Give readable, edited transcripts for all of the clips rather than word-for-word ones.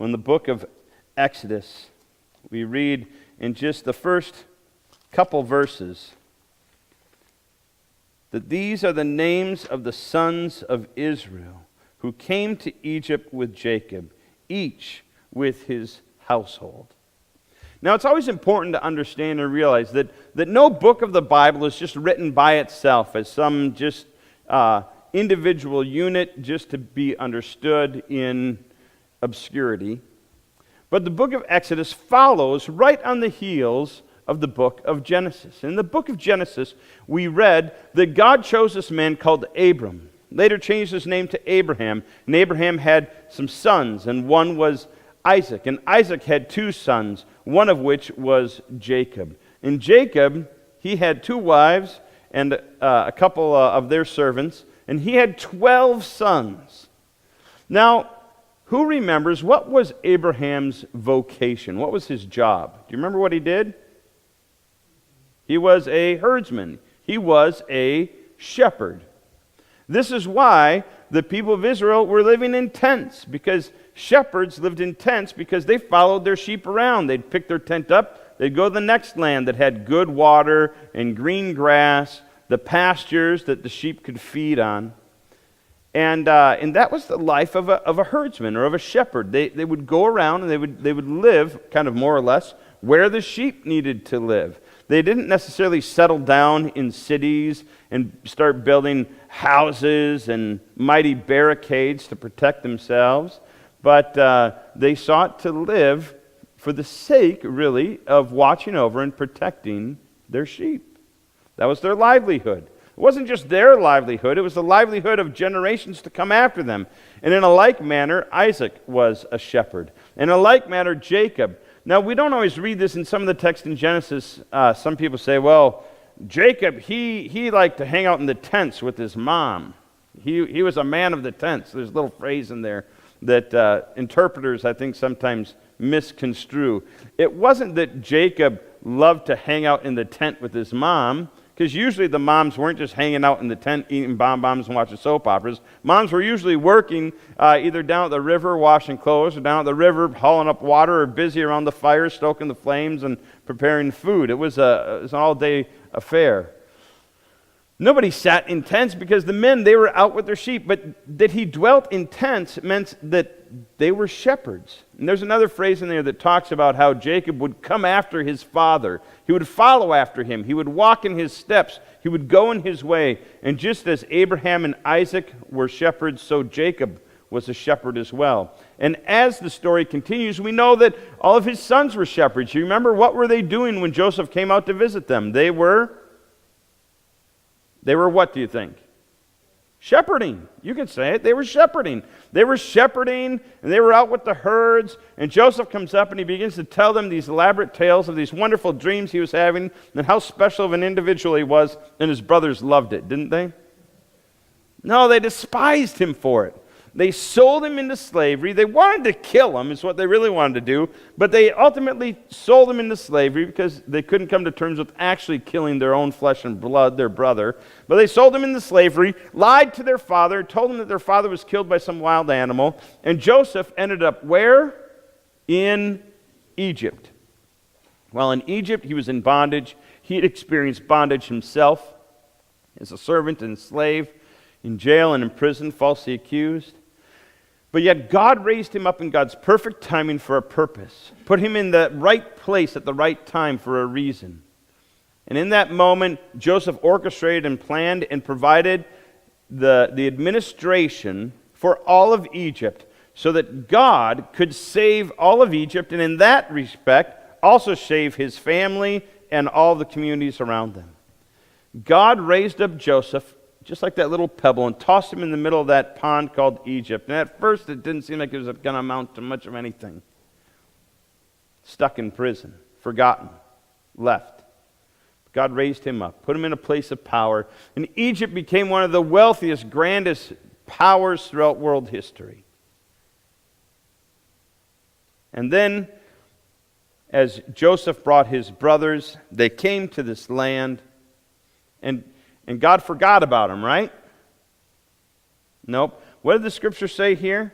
in the book of Exodus, we read in just the first couple verses that these are the names of the sons of Israel who came to Egypt with Jacob, each with his household. Now, it's always important to understand and realize that no book of the Bible is just written by itself as some just individual unit just to be understood in obscurity. But the book of Exodus follows right on the heels of the book of Genesis. In the book of Genesis, we read that God chose this man called Abram, later changed his name to Abraham, and Abraham had some sons, and one was Isaac, and Isaac had two sons, one of which was Jacob. And Jacob, he had two wives and a couple of their servants, and he had 12 sons. Now, who remembers what was Abraham's vocation? What was his job? Do you remember what he did? He was a herdsman. He was a shepherd. This is why the people of Israel were living in tents, because shepherds lived in tents because they followed their sheep around. They'd pick their tent up, they'd go to the next land that had good water and green grass, the pastures that the sheep could feed on. And that was the life of a herdsman or of a shepherd. They would go around and they would live, kind of more or less, where the sheep needed to live. They didn't necessarily settle down in cities and start building houses and mighty barricades to protect themselves, but they sought to live for the sake, really, of watching over and protecting their sheep. That was their livelihood. It wasn't just their livelihood, it was the livelihood of generations to come after them. And in a like manner, Isaac was a shepherd. In a like manner, Jacob. Now, we don't always read this in some of the text in Genesis. Some people say, well, Jacob, he liked to hang out in the tents with his mom. He was a man of the tents. There's a little phrase in there that interpreters, I think, sometimes misconstrue. It wasn't that Jacob loved to hang out in the tent with his mom, because usually the moms weren't just hanging out in the tent eating bonbons and watching soap operas. Moms were usually working either down at the river washing clothes, or down at the river hauling up water, or busy around the fire stoking the flames and preparing food. It was an all-day affair. Nobody sat in tents because the men, they were out with their sheep. But that he dwelt in tents meant that they were shepherds. And there's another phrase in there that talks about how Jacob would come after his father. He would follow after him. He would walk in his steps. He would go in his way. And just as Abraham and Isaac were shepherds, so Jacob was a shepherd as well. And as the story continues, we know that all of his sons were shepherds. You remember, what were they doing when Joseph came out to visit them? They were what, do you think? Shepherding. You could say it. They were shepherding. They were shepherding, and they were out with the herds. And Joseph comes up, and he begins to tell them these elaborate tales of these wonderful dreams he was having, and how special of an individual he was, and his brothers loved it, didn't they? No, they despised him for it. They sold him into slavery. They wanted to kill him, is what they really wanted to do, but they ultimately sold him into slavery because they couldn't come to terms with actually killing their own flesh and blood, their brother. But they sold him into slavery, lied to their father, told him that their father was killed by some wild animal, and Joseph ended up where? In Egypt. While in Egypt, he was in bondage. He had experienced bondage himself as a servant and slave, in jail and in prison, falsely accused. But yet God raised him up in God's perfect timing for a purpose, put him in the right place at the right time for a reason. And in that moment, Joseph orchestrated and planned and provided the administration for all of Egypt so that God could save all of Egypt, and in that respect, also save his family and all the communities around them. God raised up Joseph just like that little pebble, and tossed him in the middle of that pond called Egypt. And at first, it didn't seem like it was going to amount to much of anything. Stuck in prison, forgotten, left. God raised him up, put him in a place of power, and Egypt became one of the wealthiest, grandest powers throughout world history. And then, as Joseph brought his brothers, they came to this land, and God forgot about them, right? Nope. What did the scripture say here?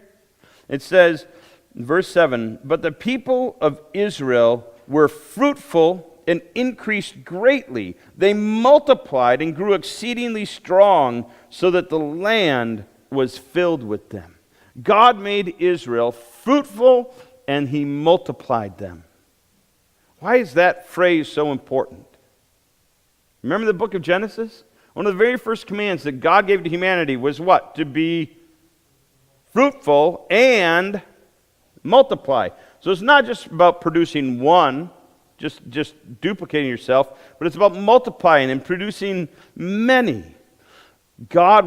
It says, verse 7, but the people of Israel were fruitful and increased greatly. They multiplied and grew exceedingly strong, so that the land was filled with them. God made Israel fruitful, and he multiplied them. Why is that phrase so important? Remember the book of Genesis? One of the very first commands that God gave to humanity was what? To be fruitful and multiply. So it's not just about producing one, just duplicating yourself, but it's about multiplying and producing many. God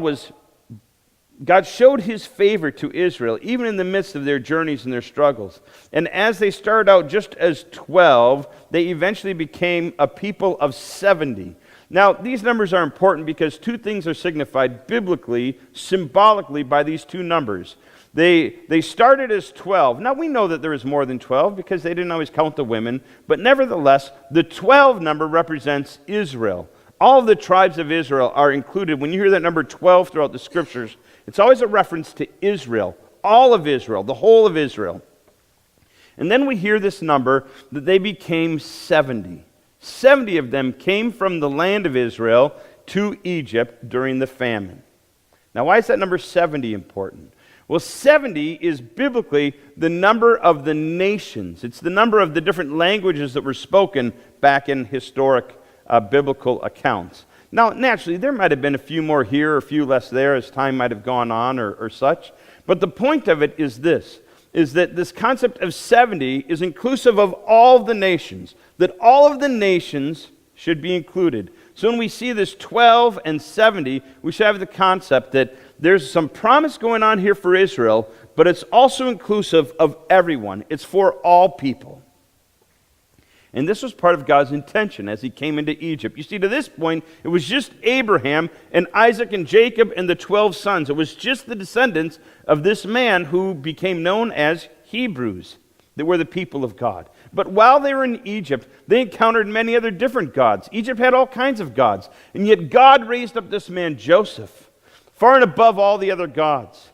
showed his favor to Israel, even in the midst of their journeys and their struggles. And as they started out just as 12, they eventually became a people of 70. Now, these numbers are important because two things are signified biblically, symbolically, by these two numbers. They started as 12. Now, we know that there is more than 12 because they didn't always count the women, but nevertheless, the 12 number represents Israel. All of the tribes of Israel are included. When you hear that number 12 throughout the scriptures, it's always a reference to Israel, all of Israel, the whole of Israel. And then we hear this number that they became 70. 70 of them came from the land of Israel to Egypt during the famine. Now, why is that number 70 important? Well, 70 is biblically the number of the nations. It's the number of the different languages that were spoken back in historic biblical accounts. Now, naturally, there might have been a few more here, a few less there as time might have gone on or such. But the point of it is this, is that this concept of 70 is inclusive of all the nations, that all of the nations should be included. So when we see this 12 and 70, we should have the concept that there's some promise going on here for Israel, but it's also inclusive of everyone. It's for all people. And this was part of God's intention as he came into Egypt. You see, to this point, it was just Abraham and Isaac and Jacob and the 12 sons. It was just the descendants of this man who became known as Hebrews, that were the people of God. But while they were in Egypt, they encountered many other different gods. Egypt had all kinds of gods. And yet God raised up this man, Joseph, far and above all the other gods.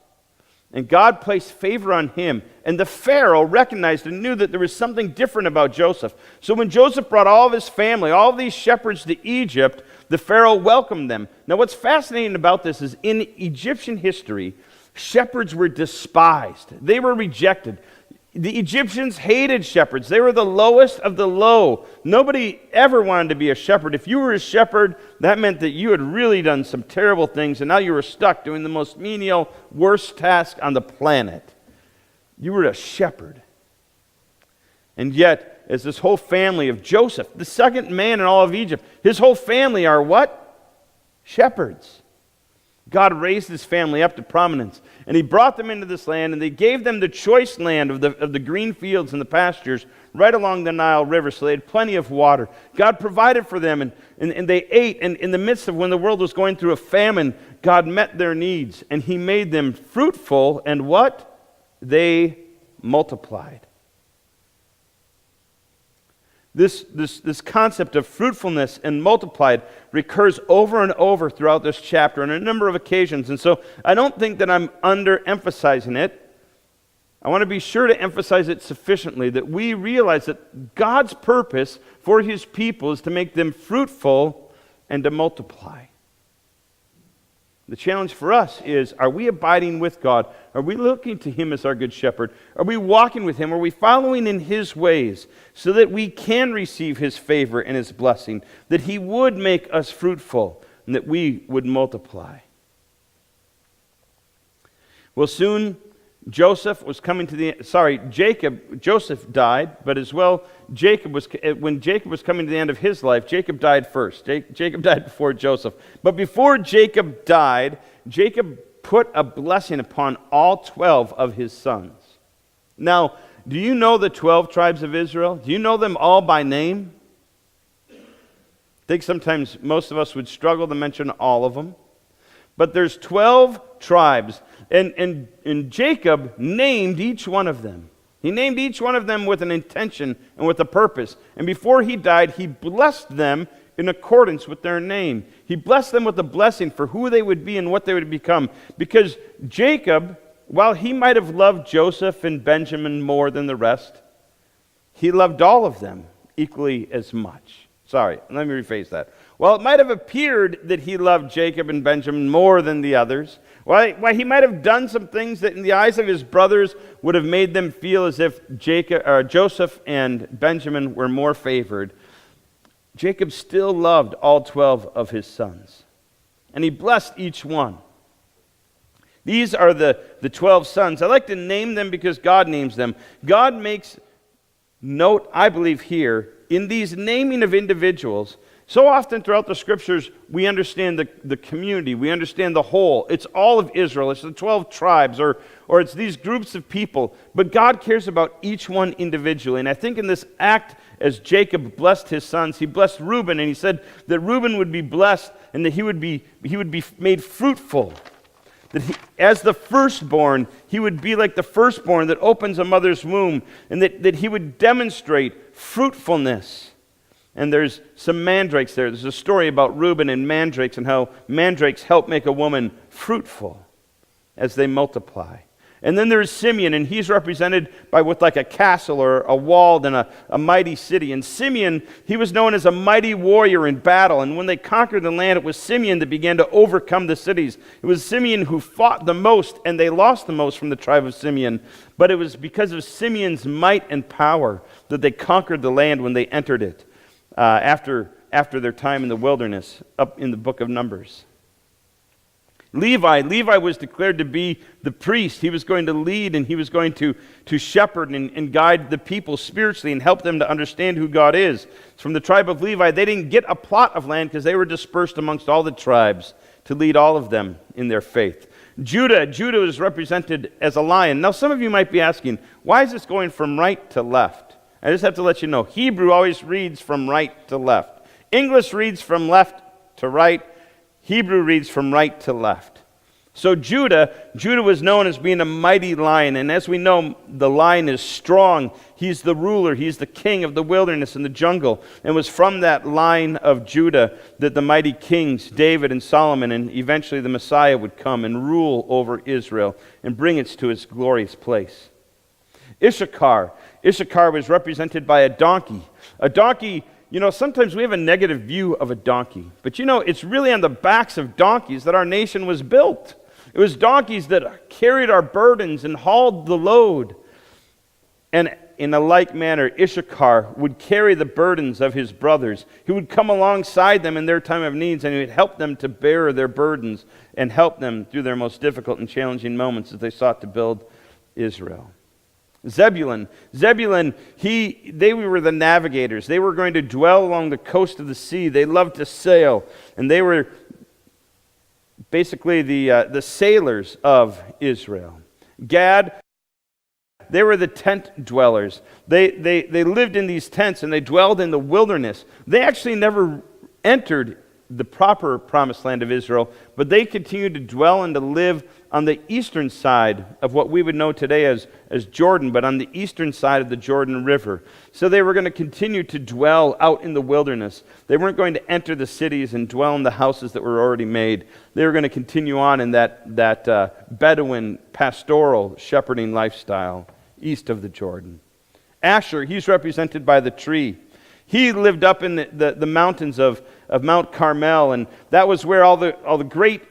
And God placed favor on him. And the Pharaoh recognized and knew that there was something different about Joseph. So when Joseph brought all of his family, all of these shepherds to Egypt, the Pharaoh welcomed them. Now what's fascinating about this is in Egyptian history, shepherds were despised. They were rejected. The Egyptians hated shepherds. They were the lowest of the low. Nobody ever wanted to be a shepherd. If you were a shepherd, that meant that you had really done some terrible things, and now you were stuck doing the most menial, worst task on the planet. You were a shepherd. And yet, as this whole family of Joseph, the second man in all of Egypt, his whole family are what? Shepherds. God raised his family up to prominence, and he brought them into this land, and they gave them the choice land of the green fields and the pastures right along the Nile River, so they had plenty of water. God provided for them, and they ate, and in the midst of when the world was going through a famine, God met their needs, and he made them fruitful, and what? They multiplied. This concept of fruitfulness and multiplied recurs over and over throughout this chapter on a number of occasions. And so I don't think that I'm underemphasizing it. I want to be sure to emphasize it sufficiently that we realize that God's purpose for his people is to make them fruitful and to multiply. The challenge for us is, are we abiding with God? Are we looking to him as our good shepherd? Are we walking with him? Are we following in his ways so that we can receive his favor and his blessing, that he would make us fruitful and that we would multiply? Well, soon Joseph was coming to Joseph died, but as well, when Jacob was coming to the end of his life, Jacob died first. Jacob died before Joseph. But before Jacob died, Jacob put a blessing upon all 12 of his sons. Now, do you know the 12 tribes of Israel? Do you know them all by name? I think sometimes most of us would struggle to mention all of them. But there's 12 tribes. And Jacob named each one of them. He named each one of them with an intention and with a purpose. And before he died, he blessed them in accordance with their name. He blessed them with a blessing for who they would be and what they would become. Because Jacob while he might have loved Joseph and Benjamin more than the rest, he loved all of them equally as much. Sorry, let me rephrase that. While it might have appeared that he loved Jacob and Benjamin more than the others, while he might have done some things that in the eyes of his brothers would have made them feel as if Joseph and Benjamin were more favored, Jacob still loved all 12 of his sons, and he blessed each one. These are the 12 sons. I like to name them because God names them. God makes note, I believe, here, in these naming of individuals. So often throughout the Scriptures, we understand the community. We understand the whole. It's all of Israel. It's the 12 tribes, or it's these groups of people. But God cares about each one individually. And I think in this act, as Jacob blessed his sons, he blessed Reuben, and he said that Reuben would be blessed and that he would be made fruitful. That as the firstborn, he would be like the firstborn that opens a mother's womb, and that he would demonstrate fruitfulness. And there's some mandrakes there. There's a story about Reuben and mandrakes and how mandrakes help make a woman fruitful as they multiply. And then there's Simeon, and he's represented by with like a castle or a walled and a mighty city. And Simeon, he was known as a mighty warrior in battle. And when they conquered the land, it was Simeon that began to overcome the cities. It was Simeon who fought the most, and they lost the most from the tribe of Simeon. But it was because of Simeon's might and power that they conquered the land when they entered it after their time in the wilderness, up in the book of Numbers. Levi was declared to be the priest. He was going to lead, and he was going to shepherd and guide the people spiritually and help them to understand who God is. From the tribe of Levi, they didn't get a plot of land because they were dispersed amongst all the tribes to lead all of them in their faith. Judah is represented as a lion. Now, some of you might be asking, why is this going from right to left? I just have to let you know, Hebrew always reads from right to left. English reads from left to right. Hebrew reads from right to left. So Judah was known as being a mighty lion, and as we know, the lion is strong. He's the ruler, he's the king of the wilderness and the jungle. And it was from that line of Judah that the mighty kings, David and Solomon, and eventually the Messiah would come and rule over Israel and bring it to its glorious place. Issachar was represented by a donkey. A donkey, sometimes we have a negative view of a donkey. But it's really on the backs of donkeys that our nation was built. It was donkeys that carried our burdens and hauled the load. And in a like manner, Issachar would carry the burdens of his brothers. He would come alongside them in their time of needs, and he would help them to bear their burdens and help them through their most difficult and challenging moments as they sought to build Israel. Zebulun, they were the navigators. They were going to dwell along the coast of the sea. They loved to sail, and they were basically the sailors of Israel. Gad, they were the tent dwellers. They lived in these tents, and they dwelled in the wilderness. They actually never entered the proper promised land of Israel, but they continued to dwell and to live on the eastern side of what we would know today as Jordan, but on the eastern side of the Jordan River. So they were going to continue to dwell out in the wilderness. They weren't going to enter the cities and dwell in the houses that were already made. They were going to continue on in that Bedouin pastoral shepherding lifestyle east of the Jordan. Asher, he's represented by the tree. He lived up in the mountains of Mount Carmel, and that was where all the great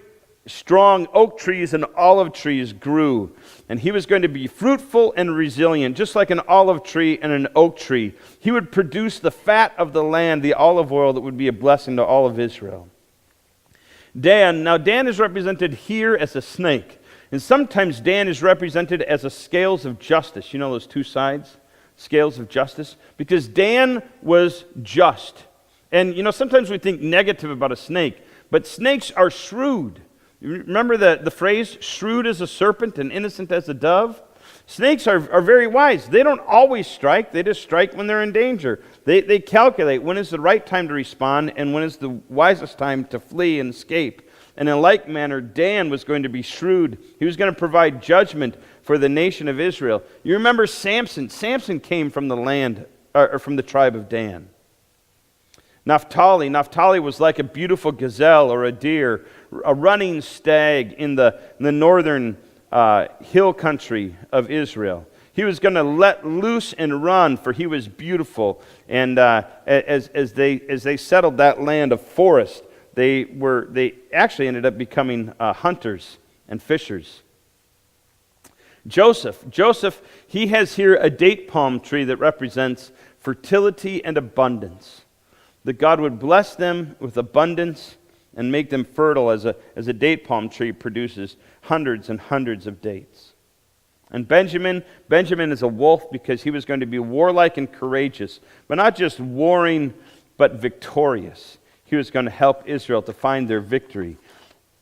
strong oak trees and olive trees grew. And he was going to be fruitful and resilient, just like an olive tree and an oak tree. He would produce the fat of the land, the olive oil that would be a blessing to all of Israel. Dan is represented here as a snake. And sometimes Dan is represented as a scales of justice. You know those two sides? Scales of justice. Because Dan was just. And sometimes we think negative about a snake, but snakes are shrewd. Remember the phrase, shrewd as a serpent and innocent as a dove? Snakes are very wise. They don't always strike. They just strike when they're in danger. They calculate when is the right time to respond and when is the wisest time to flee and escape. And in like manner, Dan was going to be shrewd. He was going to provide judgment for the nation of Israel. You remember Samson. Samson came from the land, or from the tribe of Dan. Naphtali was like a beautiful gazelle or a deer, a running stag in the northern hill country of Israel. He was going to let loose and run, for he was beautiful. And as they settled that land of forest, they actually ended up becoming hunters and fishers. Joseph, he has here a date palm tree that represents fertility and abundance. That God would bless them with abundance and make them fertile as a date palm tree produces hundreds and hundreds of dates. And Benjamin is a wolf because he was going to be warlike and courageous, but not just warring, but victorious. He was going to help Israel to find their victory.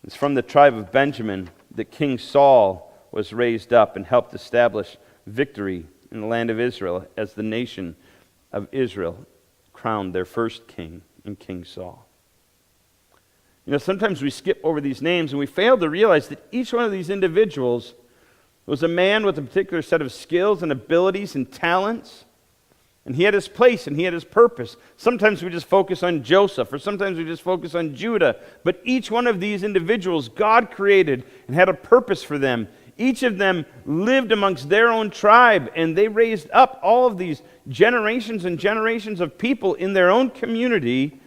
It's from the tribe of Benjamin that King Saul was raised up and helped establish victory in the land of Israel as the nation of Israel crowned their first king in King Saul. You know, sometimes we skip over these names and we fail to realize that each one of these individuals was a man with a particular set of skills and abilities and talents. And he had his place and he had his purpose. Sometimes we just focus on Joseph, or sometimes we just focus on Judah. But each one of these individuals God created and had a purpose for them. Each of them lived amongst their own tribe, and they raised up all of these generations and generations of people in their own community.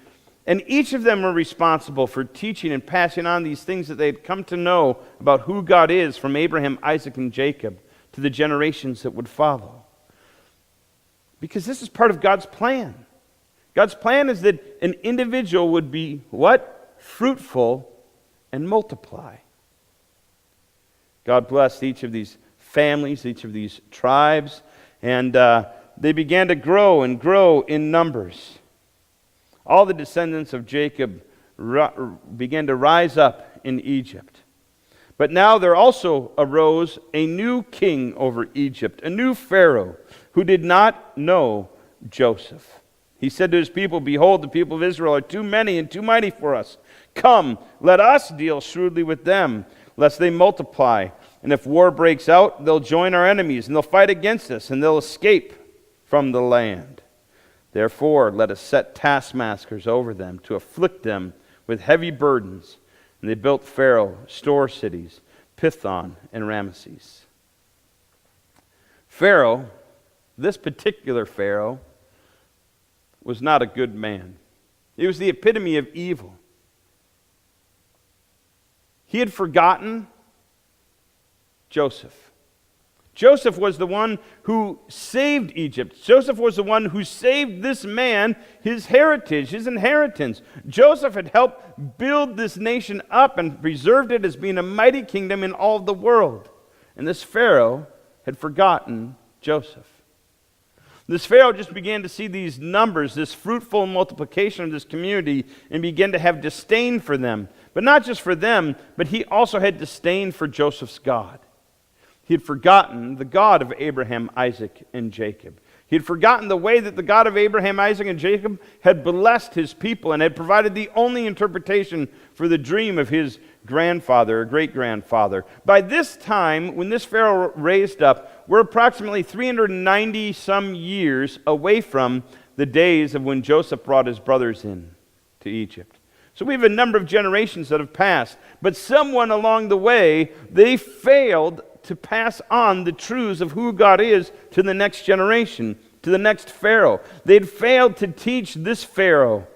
And each of them were responsible for teaching and passing on these things that they had come to know about who God is from Abraham, Isaac, and Jacob to the generations that would follow. Because this is part of God's plan. God's plan is that an individual would be what? Fruitful and multiply. God blessed each of these families, each of these tribes, and they began to grow and grow in numbers. All the descendants of Jacob began to rise up in Egypt. But now there also arose a new king over Egypt, a new Pharaoh, who did not know Joseph. He said to his people, "Behold, the people of Israel are too many and too mighty for us. Come, let us deal shrewdly with them, lest they multiply. And if war breaks out, they'll join our enemies, and they'll fight against us, and they'll escape from the land. Therefore, let us set taskmasters over them to afflict them with heavy burdens." And they built Pharaoh store cities, Pithom and Ramesses. Pharaoh, this particular Pharaoh, was not a good man. He was the epitome of evil. He had forgotten Joseph. Joseph was the one who saved Egypt. Joseph was the one who saved this man his heritage, his inheritance. Joseph had helped build this nation up and preserved it as being a mighty kingdom in all of the world. And this Pharaoh had forgotten Joseph. This Pharaoh just began to see these numbers, this fruitful multiplication of this community, and began to have disdain for them. But not just for them, but he also had disdain for Joseph's God. He had forgotten the God of Abraham, Isaac, and Jacob. He had forgotten the way that the God of Abraham, Isaac, and Jacob had blessed his people and had provided the only interpretation for the dream of his grandfather or great-grandfather. By this time, when this Pharaoh raised up, we're approximately 390 some years away from the days of when Joseph brought his brothers in to Egypt. So we have a number of generations that have passed, but someone along the way, they failed to pass on the truths of who God is to the next generation, to the next Pharaoh. They'd failed to teach this Pharaoh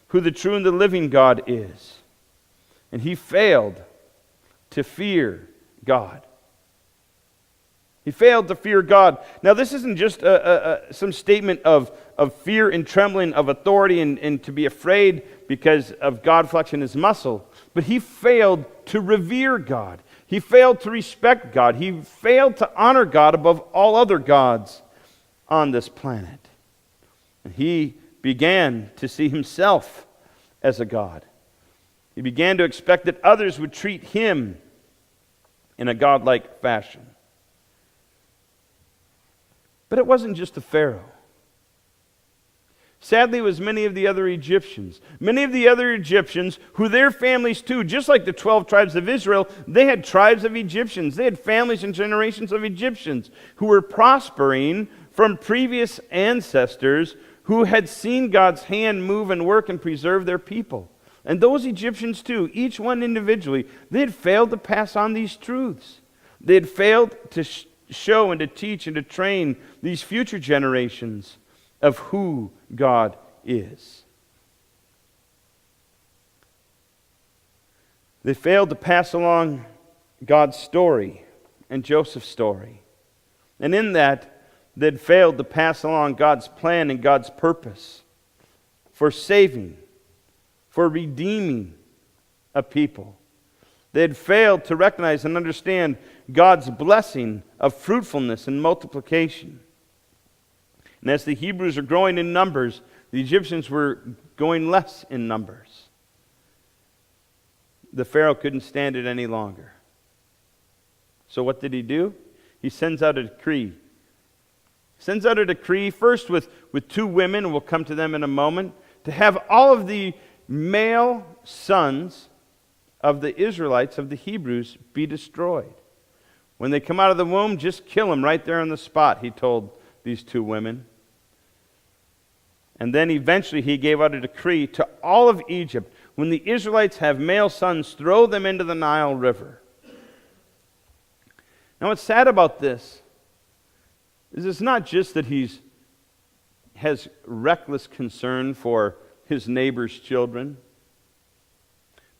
who the true and the living God is. And he failed to fear God. He failed to fear God. Now, this isn't just some statement of fear and trembling, of authority and to be afraid because of God flexing his muscle, but he failed to revere God. He failed to respect God. He failed to honor God above all other gods on this planet. And he began to see himself as a god. He began to expect that others would treat him in a godlike fashion. But it wasn't just the Pharaoh. Sadly, it was many of the other Egyptians. Many of the other Egyptians, who their families too, just like the 12 tribes of Israel, they had tribes of Egyptians. They had families and generations of Egyptians who were prospering from previous ancestors who had seen God's hand move and work and preserve their people. And those Egyptians too, each one individually, they had failed to pass on these truths. They had failed to show and to teach and to train these future generations of who God is. They failed to pass along God's story and Joseph's story. And in that, they'd failed to pass along God's plan and God's purpose for saving, for redeeming a people. They had failed to recognize and understand God's blessing of fruitfulness and multiplication. And as the Hebrews are growing in numbers, the Egyptians were going less in numbers. The Pharaoh couldn't stand it any longer. So what did he do? He sends out a decree. Sends out a decree first with 2 women, and we'll come to them in a moment, to have all of the male sons of the Israelites, of the Hebrews, be destroyed. When they come out of the womb, just kill them right there on the spot, he told these 2 women. And then eventually he gave out a decree to all of Egypt, when the Israelites have male sons, throw them into the Nile River. Now what's sad about this is it's not just that he has reckless concern for his neighbor's children,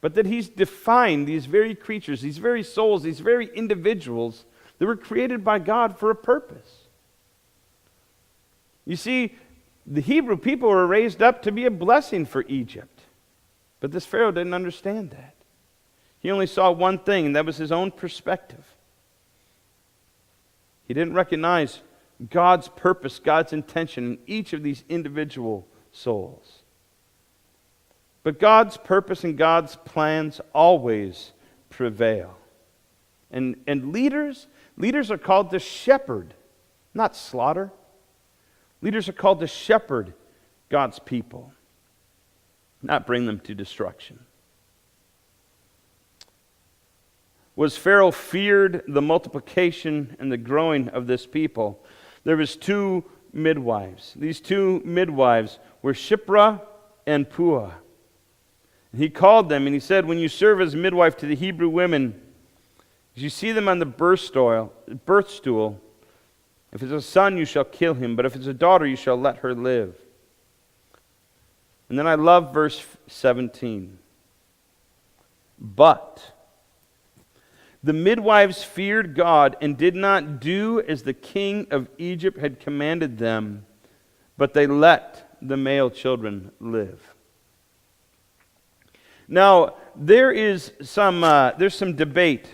but that he's defined these very creatures, these very souls, these very individuals that were created by God for a purpose. You see, the Hebrew people were raised up to be a blessing for Egypt. But this Pharaoh didn't understand that. He only saw one thing, and that was his own perspective. He didn't recognize God's purpose, God's intention in each of these individual souls. But God's purpose and God's plans always prevail. And leaders are called to shepherd, not slaughter. Leaders are called to shepherd God's people, not bring them to destruction. Was Pharaoh feared the multiplication and the growing of this people? There was 2 midwives. These 2 midwives were Shiphrah and Puah. And he called them and he said, when you serve as midwife to the Hebrew women, as you see them on the birth stool, if it's a son, you shall kill him, but if it's a daughter, you shall let her live. And then I love verse 17. But the midwives feared God and did not do as the king of Egypt had commanded them, but they let the male children live. Now, there's some debate.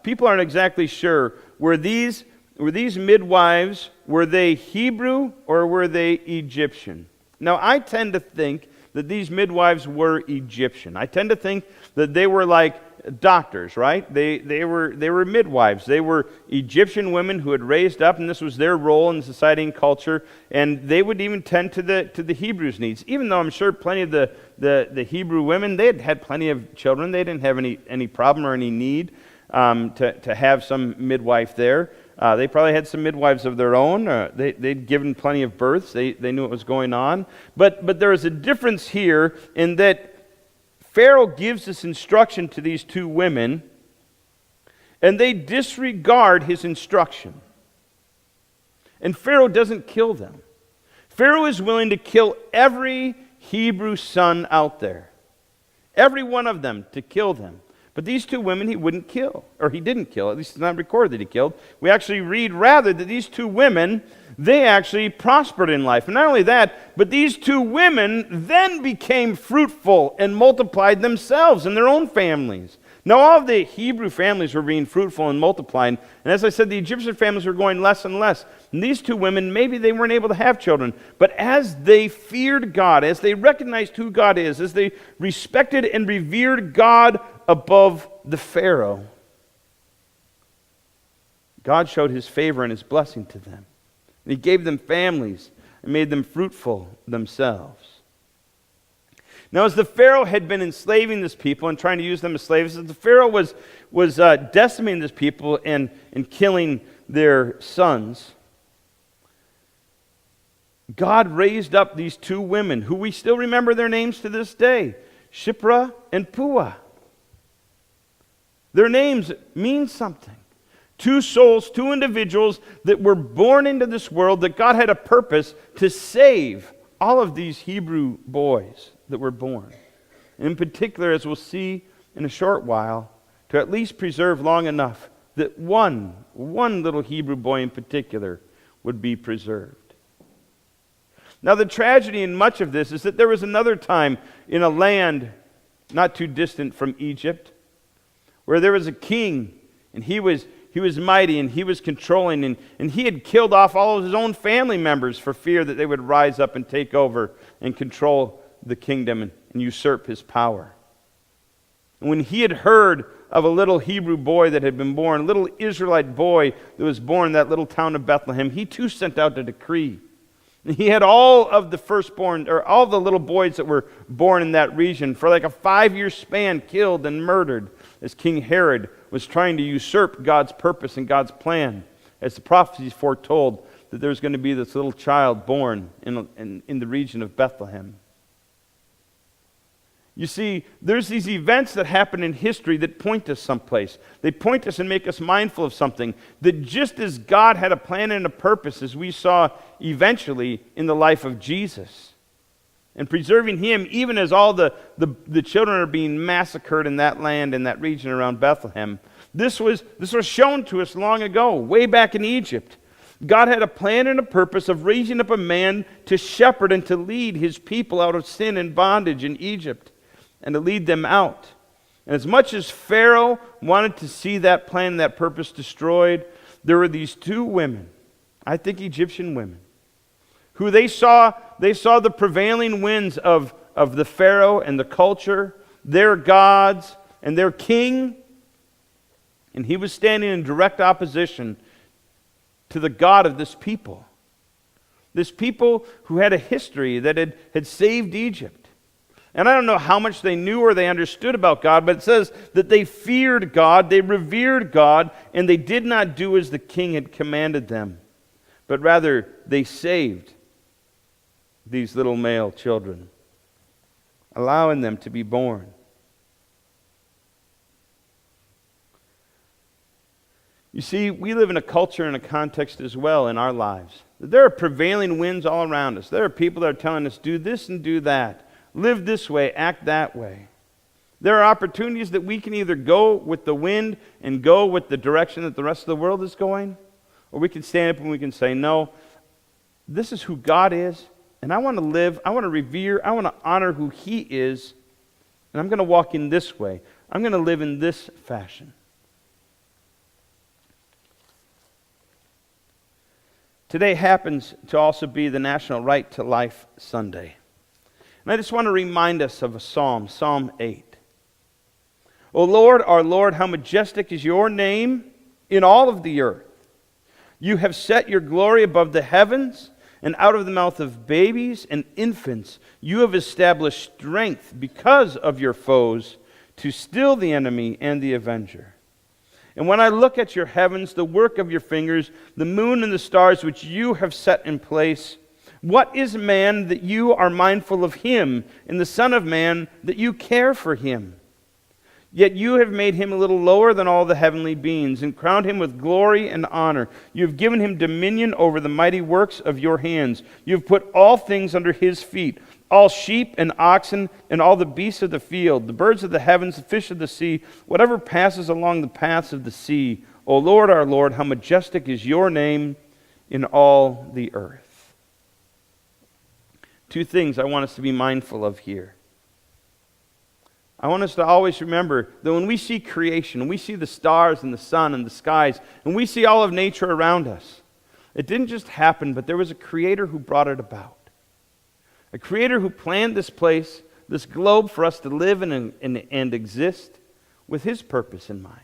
People aren't exactly sure. Were these midwives, were they Hebrew or were they Egyptian? Now, I tend to think that these midwives were Egyptian. I tend to think that they were like doctors, right? They were midwives. They were Egyptian women who had raised up, and this was their role in society and culture, and they would even tend to the Hebrews' needs. Even though I'm sure plenty of the Hebrew women, they had plenty of children. They didn't have any problem or any need to have some midwife there. They probably had some midwives of their own. They'd given plenty of births. They knew what was going on. But there is a difference here in that Pharaoh gives this instruction to these 2 women, and they disregard his instruction. And Pharaoh doesn't kill them. Pharaoh is willing to kill every Hebrew son out there. Every one of them, to kill them. But these 2 women he wouldn't kill, or he didn't kill. At least it's not recorded that he killed. We actually read rather that these 2 women, they actually prospered in life. And not only that, but these 2 women then became fruitful and multiplied themselves and their own families. Now all of the Hebrew families were being fruitful and multiplying. And as I said, the Egyptian families were going less and less. And these 2 women, maybe they weren't able to have children. But as they feared God, as they recognized who God is, as they respected and revered God above the Pharaoh, God showed his favor and his blessing to them. And he gave them families and made them fruitful themselves. Now, as the Pharaoh had been enslaving this people and trying to use them as slaves, as the Pharaoh was decimating this people and killing their sons, God raised up these 2 women who we still remember their names to this day, Shiphrah and Puah. Their names mean something. Two souls, two individuals that were born into this world, that God had a purpose to save all of these Hebrew boys that were born. In particular, as we'll see in a short while, to at least preserve long enough that one little Hebrew boy in particular would be preserved. Now, the tragedy in much of this is that there was another time in a land not too distant from Egypt where there was a king, and he was mighty, and he was controlling, and he had killed off all of his own family members for fear that they would rise up and take over and control the kingdom and usurp his power. And when he had heard of a little Hebrew boy that had been born, a little Israelite boy that was born in that little town of Bethlehem, he too sent out a decree. And he had all of the firstborn, or all the little boys that were born in that region for like a 5-year span killed and murdered as King Herod was trying to usurp God's purpose and God's plan, as the prophecies foretold that there was going to be this little child born in the region of Bethlehem. You see, there's these events that happen in history that point us someplace. They point us and make us mindful of something. That just as God had a plan and a purpose, as we saw eventually in the life of Jesus, and preserving him even as all the children are being massacred in that land, in that region around Bethlehem, this was shown to us long ago, way back in Egypt. God had a plan and a purpose of raising up a man to shepherd and to lead his people out of sin and bondage in Egypt, and to lead them out. And as much as Pharaoh wanted to see that plan and that purpose destroyed, there were these two women, I think Egyptian women, who they saw the prevailing winds of the Pharaoh and the culture, their gods and their king, and he was standing in direct opposition to the God of this people. This people who had a history that had saved Egypt. And I don't know how much they knew or they understood about God, but it says that they feared God, they revered God, and they did not do as the king had commanded them, but rather they saved these little male children, allowing them to be born. You see, we live in a culture and a context as well in our lives. There are prevailing winds all around us. There are people that are telling us, do this and do that. Live this way, act that way. There are opportunities that we can either go with the wind and go with the direction that the rest of the world is going, or we can stand up and we can say, no, this is who God is, and I want to live, I want to revere, I want to honor who he is, and I'm going to walk in this way. I'm going to live in this fashion. Today happens to also be the National Right to Life Sunday. And I just want to remind us of a psalm, Psalm 8. O Lord, our Lord, how majestic is your name in all of the earth. You have set your glory above the heavens, and out of the mouth of babies and infants you have established strength because of your foes, to still the enemy and the avenger. And when I look at your heavens, the work of your fingers, the moon and the stars which you have set in place, what is man that you are mindful of him, and the Son of Man that you care for him? Yet you have made him a little lower than all the heavenly beings, and crowned him with glory and honor. You have given him dominion over the mighty works of your hands. You have put all things under his feet, all sheep and oxen, and all the beasts of the field, the birds of the heavens, the fish of the sea, whatever passes along the paths of the sea. O Lord, our Lord, how majestic is your name in all the earth. Two things I want us to be mindful of here. I want us to always remember that when we see creation, when we see the stars and the sun and the skies, and we see all of nature around us, it didn't just happen, but there was a creator who brought it about. A creator who planned this place, this globe, for us to live and exist with his purpose in mind,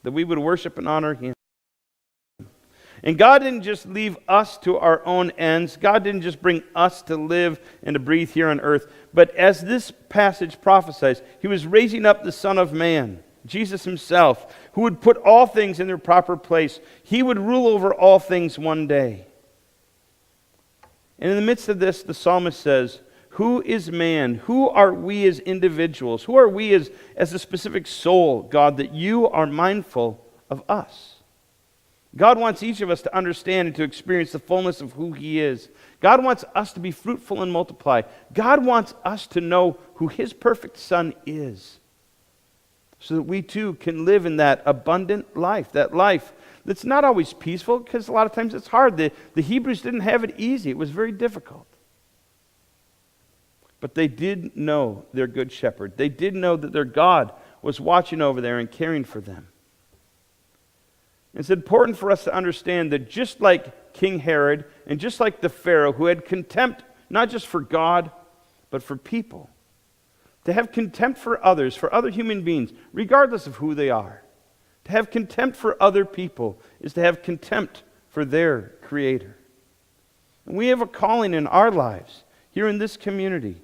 that we would worship and honor him. And God didn't just leave us to our own ends. God didn't just bring us to live and to breathe here on earth. But as this passage prophesies, he was raising up the Son of Man, Jesus himself, who would put all things in their proper place. He would rule over all things one day. And in the midst of this, the psalmist says, who is man? Who are we as individuals? Who are we as a specific soul, God, that you are mindful of us? God wants each of us to understand and to experience the fullness of who He is. God wants us to be fruitful and multiply. God wants us to know who His perfect Son is, so that we too can live in that abundant life, that life that's not always peaceful, because a lot of times it's hard. The Hebrews didn't have it easy. It was very difficult. But they did know their good shepherd. They did know that their God was watching over there and caring for them. It's important for us to understand that just like King Herod and just like the Pharaoh, who had contempt not just for God, but for people, to have contempt for others, for other human beings, regardless of who they are. To have contempt for other people is to have contempt for their Creator. And we have a calling in our lives, here in this community,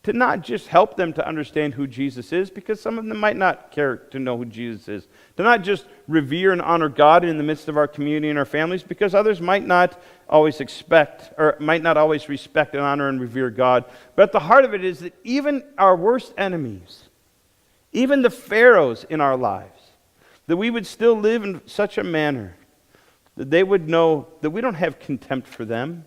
to not just help them to understand who Jesus is, because some of them might not care to know who Jesus is. To not just revere and honor God in the midst of our community and our families, because others might not always expect, or might not always respect and honor and revere God. But at the heart of it is that even our worst enemies, even the pharaohs in our lives, that we would still live in such a manner that they would know that we don't have contempt for them,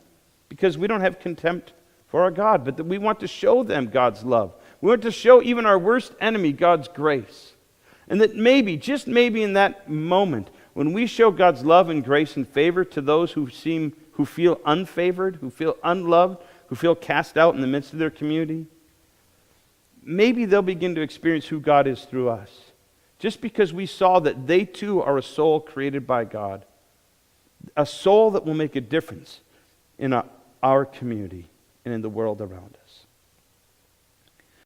because we don't have contempt for our God, but that we want to show them God's love. We want to show even our worst enemy God's grace. And that maybe, just maybe in that moment, when we show God's love and grace and favor to those who feel unfavored, who feel unloved, who feel cast out in the midst of their community, maybe they'll begin to experience who God is through us. Just because we saw that they too are a soul created by God. A soul that will make a difference in our community and in the world around us.